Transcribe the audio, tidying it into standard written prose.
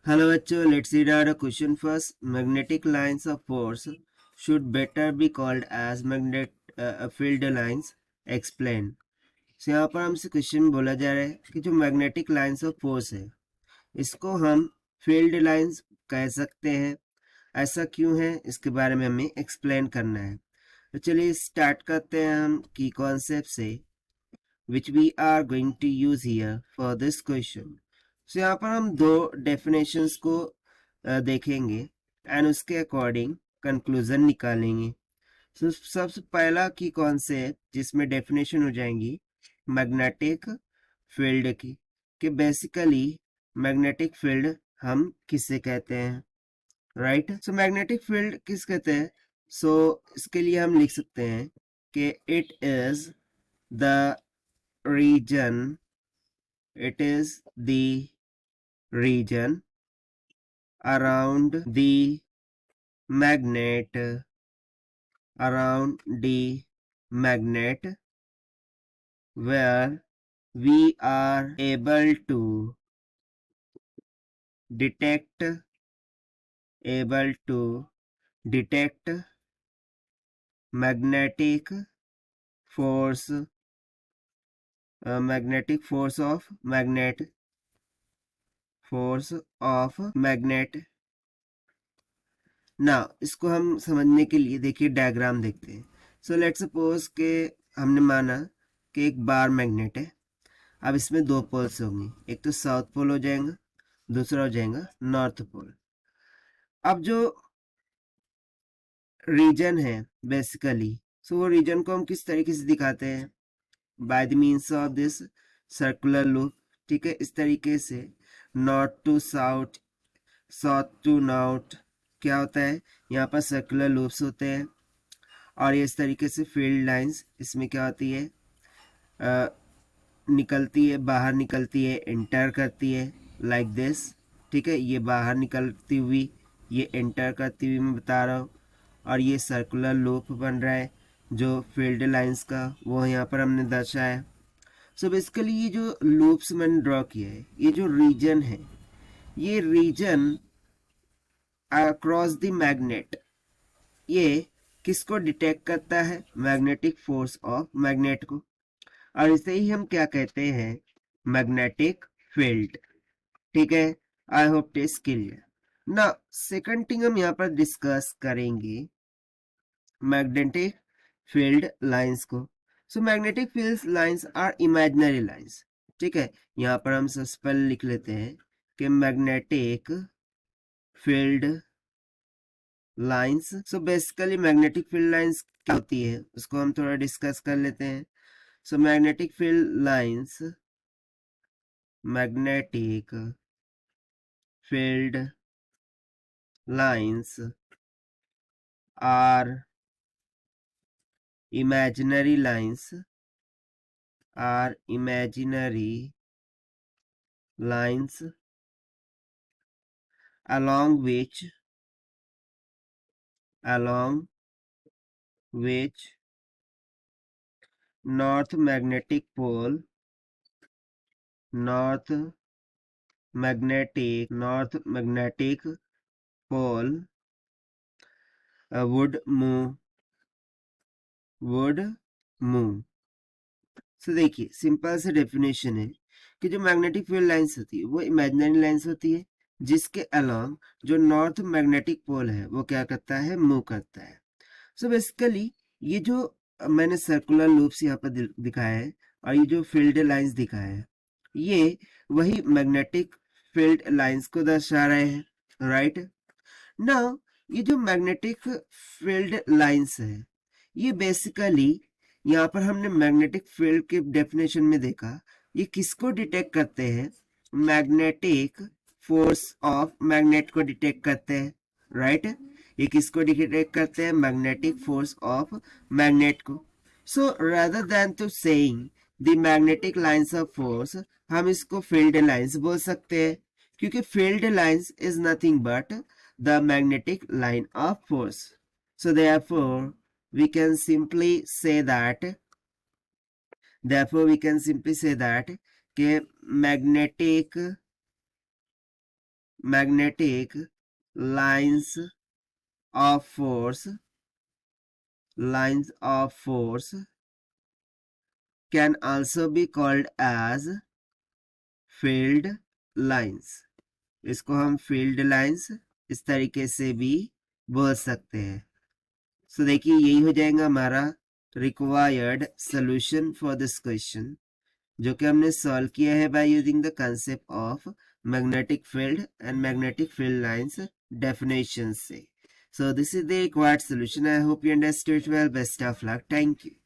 Hello बच्चों, let's read out a question first. Magnetic lines of force should better be called as magnet field lines. Explain. So यहाँ पर हमसे question बोला जा रहा है कि जो मैग्नेटिक लाइंस ऑफ फोर्स है इसको हम फील्ड लाइंस कह सकते हैं। ऐसा क्यों है, इसके बारे में हमें एक्सप्लेन करना है। तो चलिए स्टार्ट करते हैं हम की कॉन्सेप्ट से which we are going to use here for this question. So यहाँ पर हम दो डेफिनेशंस को देखेंगे एंड उसके अकॉर्डिंग कंक्लूजन निकालेंगे। So सबसे पहला की कॉन्सेप्ट जिसमें डेफिनेशन हो जाएंगी मैग्नेटिक फील्ड की, कि बेसिकली मैग्नेटिक फील्ड हम किसे कहते हैं, राइट। सो मैग्नेटिक फील्ड किस कहते हैं। सो इसके लिए हम लिख सकते हैं कि it is the region, it is the region around the magnet, around the magnet where we are able to detect, able to detect magnetic force, magnetic force of magnet, force of magnet। ना इसको हम समझने के लिए देखिए diagram देखते हैं। So let suppose के हमने माना कि एक बार मैग्नेट है। अब इसमें दो पोल्स होंगे, एक तो साउथ पोल हो जाएगा, दूसरा हो जाएगा नॉर्थ पोल। अब जो रीजन है बेसिकली, सो वो रीजन को हम किस तरीके से दिखाते हैं, by the means of this circular loop. ठीक है, इस तरीके से north to south, south to north क्या होता है, यहाँ पर सर्कुलर लूप्स होते हैं। और ये इस तरीके से फील्ड लाइंस इसमें क्या होती है, निकलती है, बाहर निकलती है, एंटर करती है लाइक दिस। ठीक है, ये बाहर निकलती हुई, ये एंटर करती हुई मैं बता रहा हूँ। और ये सर्कुलर लूप बन रहा है जो फील्ड लाइंस का, वो यहाँ पर हमने दर्शाया। सो बेसिकली ये जो लूप्स मैंने ड्रॉ किया है, ये जो रीजन है, ये रीजन अक्रॉस द मैग्नेट, ये किसको डिटेक्ट करता है, मैग्नेटिक फोर्स ऑफ मैग्नेट को। और इसे ही हम क्या कहते हैं, मैग्नेटिक फील्ड। ठीक है, I hope it is clear. ना सेकंड थिंग हम यहाँ पर डिस्कस करेंगे मैग्नेटिक फील्ड लाइंस को। So magnetic field lines are imaginary lines. ठीक है, यहाँ पर हम सबसे पहले लिख लेते हैं कि magnetic field lines. So basically magnetic field lines क्या होती है उसको हम थोड़ा डिस्कस कर लेते हैं। सो magnetic field lines, magnetic field lines are imaginary lines, are imaginary lines along which, along which north magnetic pole, north magnetic pole would move, would move। सो देखिए सिंपल से डेफिनेशन है कि जो मैग्नेटिक फील्ड लाइंस होती है वो imaginary lines होती है, जिसके अलोंग जो नॉर्थ मैग्नेटिक पोल है वो क्या करता है, मूव करता है। सो बेसिकली ये जो मैंने सर्कुलर लूप्स यहाँ पर दिखाया है और ये जो फील्ड लाइंस दिखाया है, ये वही मैग्नेटिक फील्ड लाइंस को दर्शा रहे हैं, राइट। नाउ ये जो मैग्नेटिक फील्ड लाइंस है, ये बेसिकली यहाँ पर हमने मैग्नेटिक फील्ड के डेफिनेशन में देखा, ये किसको डिटेक्ट करते हैं, मैग्नेटिक फोर्स ऑफ मैग्नेट को डिटेक्ट करते हैं, राइट। ये किसको डिटेक्ट करते हैं, मैग्नेटिक फोर्स ऑफ मैग्नेट को। So rather than to saying the magnetic lines of force, हम इसको फील्ड लाइंस बोल सकते हैं, क्योंकि field lines is nothing but the magnetic line of force. So therefore we can simply say that, therefore we can simply say that कि magnetic magnetic lines of force can also be called as field lines. इसको हम field lines इस तरीके से भी बोल सकते हैं. सो देखिए यही हो जाएगा हमारा required solution for this question, जो कि हमने सॉल्व किया है by using the concept of magnetic field and magnetic field lines definition से. So this is the required solution. I hope you understood well. Best of luck. Thank you.